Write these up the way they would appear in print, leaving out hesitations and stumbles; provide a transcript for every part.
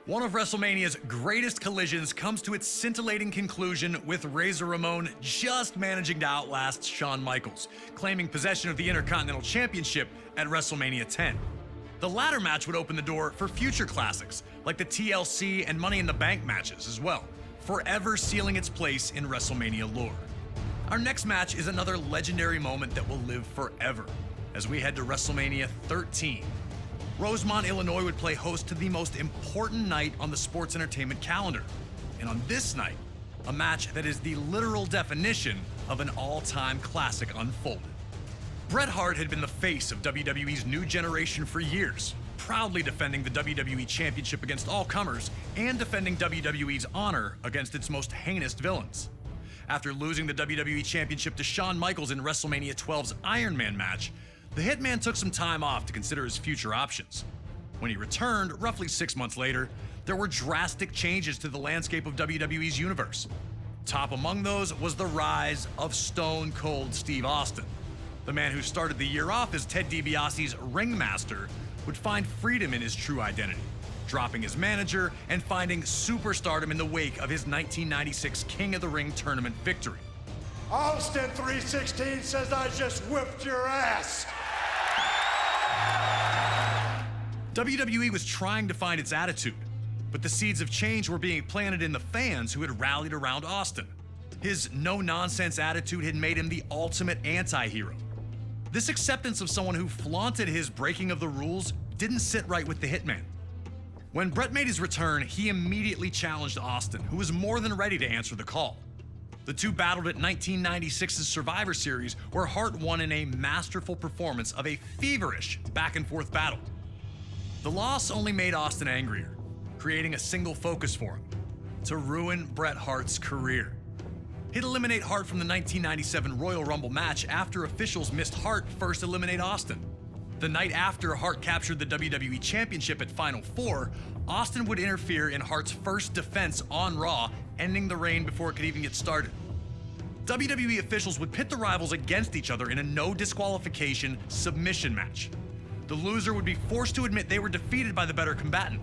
One of WrestleMania's greatest collisions comes to its scintillating conclusion with Razor Ramon just managing to outlast Shawn Michaels, claiming possession of the Intercontinental Championship at WrestleMania 10. The latter match would open the door for future classics, like the TLC and Money in the Bank matches as well, forever sealing its place in WrestleMania lore. Our next match is another legendary moment that will live forever, as we head to WrestleMania 13. Rosemont, Illinois would play host to the most important night on the sports entertainment calendar. And on this night, a match that is the literal definition of an all-time classic unfolded. Bret Hart had been the face of WWE's new generation for years, proudly defending the WWE Championship against all comers and defending WWE's honor against its most heinous villains. After losing the WWE Championship to Shawn Michaels in WrestleMania 12's Iron Man match, the Hitman took some time off to consider his future options. When he returned, roughly 6 months later, there were drastic changes to the landscape of WWE's universe. Top among those was the rise of Stone Cold Steve Austin. The man who started the year off as Ted DiBiase's ringmaster would find freedom in his true identity, dropping his manager and finding superstardom in the wake of his 1996 King of the Ring tournament victory. Austin 316 says I just whipped your ass. WWE was trying to find its attitude, but the seeds of change were being planted in the fans who had rallied around Austin. His no-nonsense attitude had made him the ultimate anti-hero. This acceptance of someone who flaunted his breaking of the rules didn't sit right with the Hitman. When Bret made his return, he immediately challenged Austin, who was more than ready to answer the call. The two battled at 1996's Survivor Series, where Hart won in a masterful performance of a feverish back-and-forth battle. The loss only made Austin angrier, creating a single focus for him: to ruin Bret Hart's career. He'd eliminate Hart from the 1997 Royal Rumble match after officials missed Hart first eliminate Austin. The night after Hart captured the WWE Championship at Final Four, Austin would interfere in Hart's first defense on Raw, ending the reign before it could even get started. WWE officials would pit the rivals against each other in a no disqualification submission match. The loser would be forced to admit they were defeated by the better combatant.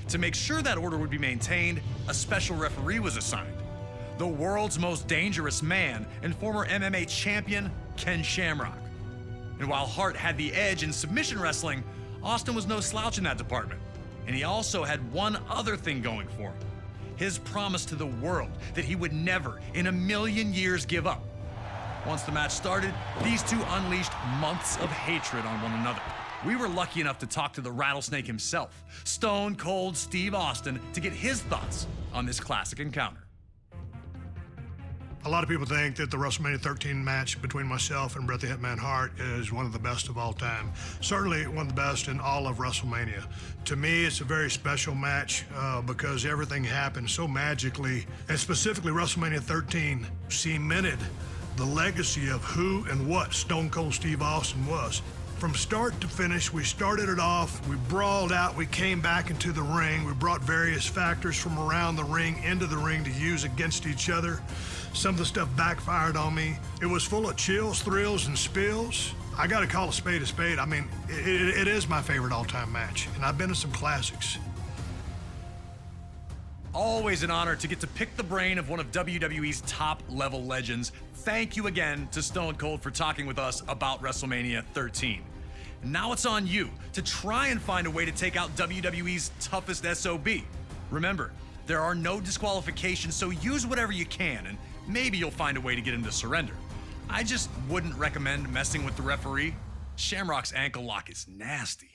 To make sure that order would be maintained, a special referee was assigned: the world's most dangerous man and former MMA champion, Ken Shamrock. And while Hart had the edge in submission wrestling, Austin was no slouch in that department. And he also had one other thing going for him: his promise to the world that he would never in a million years give up. Once the match started, these two unleashed months of hatred on one another. We were lucky enough to talk to the Rattlesnake himself, Stone Cold Steve Austin, to get his thoughts on this classic encounter. A lot of people think that the WrestleMania 13 match between myself and Bret the Hitman Hart is one of the best of all time. Certainly one of the best in all of WrestleMania. To me, it's a very special match because everything happened so magically, and specifically WrestleMania 13 cemented the legacy of who and what Stone Cold Steve Austin was. From start to finish, we started it off, we brawled out, we came back into the ring, we brought various factors from around the ring into the ring to use against each other. Some of the stuff backfired on me. It was full of chills, thrills, and spills. I gotta call a spade a spade. I mean, it is my favorite all-time match, and I've been to some classics. Always an honor to get to pick the brain of one of WWE's top-level legends. Thank you again to Stone Cold for talking with us about WrestleMania 13. Now it's on you to try and find a way to take out WWE's toughest SOB. Remember, there are no disqualifications, so use whatever you can, and maybe you'll find a way to get him to surrender. I just wouldn't recommend messing with the referee. Shamrock's ankle lock is nasty.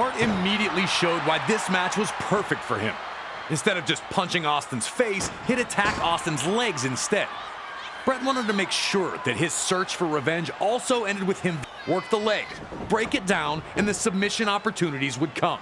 Hart immediately showed why this match was perfect for him. Instead of just punching Austin's face, he'd attack Austin's legs instead. Bret wanted to make sure that his search for revenge also ended with him work the leg, break it down, and the submission opportunities would come.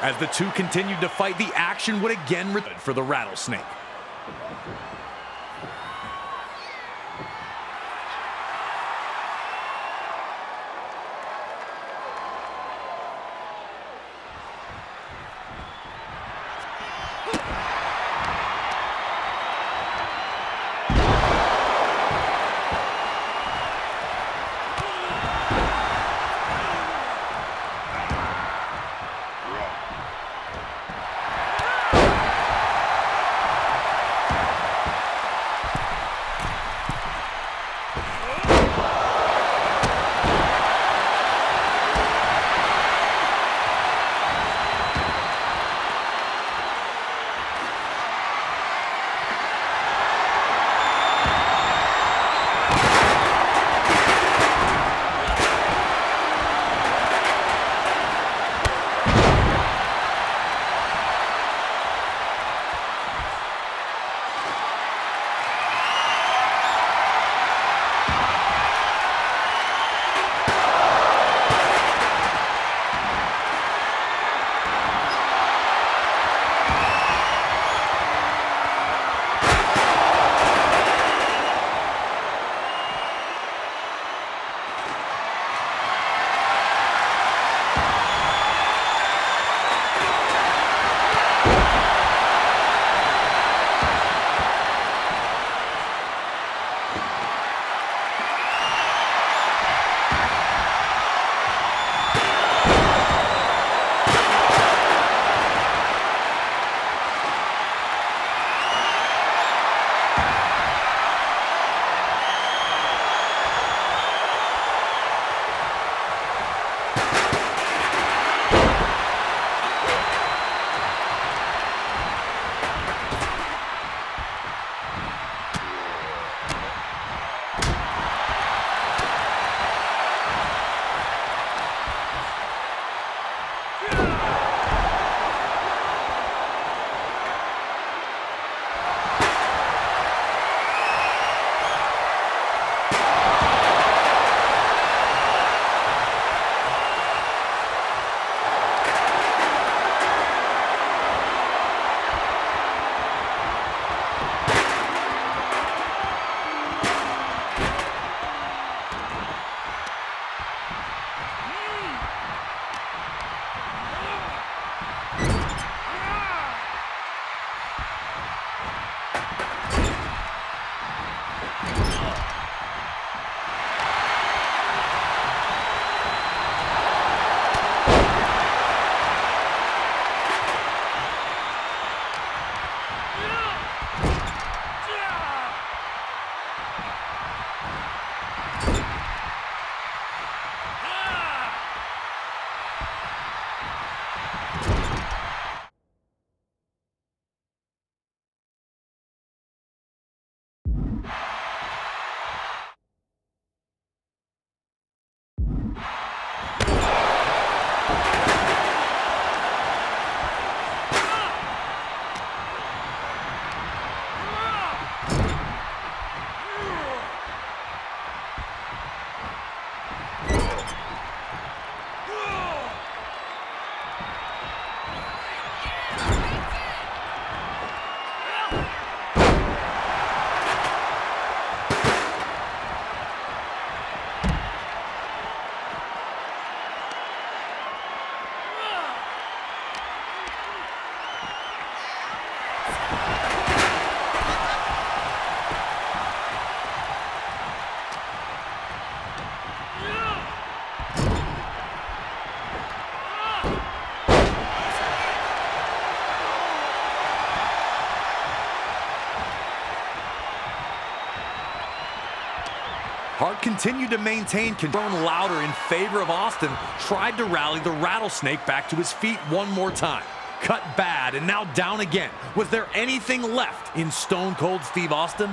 As the two continued to fight, the action would again return for the Rattlesnake. continued to maintain control. Louder in favor of Austin, tried to rally the Rattlesnake back to his feet one more time. Cut bad and now down again. Was there anything left in Stone Cold Steve Austin?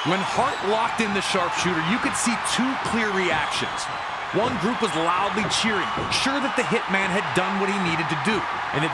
When Hart locked in the sharpshooter, you could see two clear reactions. One group was loudly cheering, sure that the Hitman had done what he needed to do. And it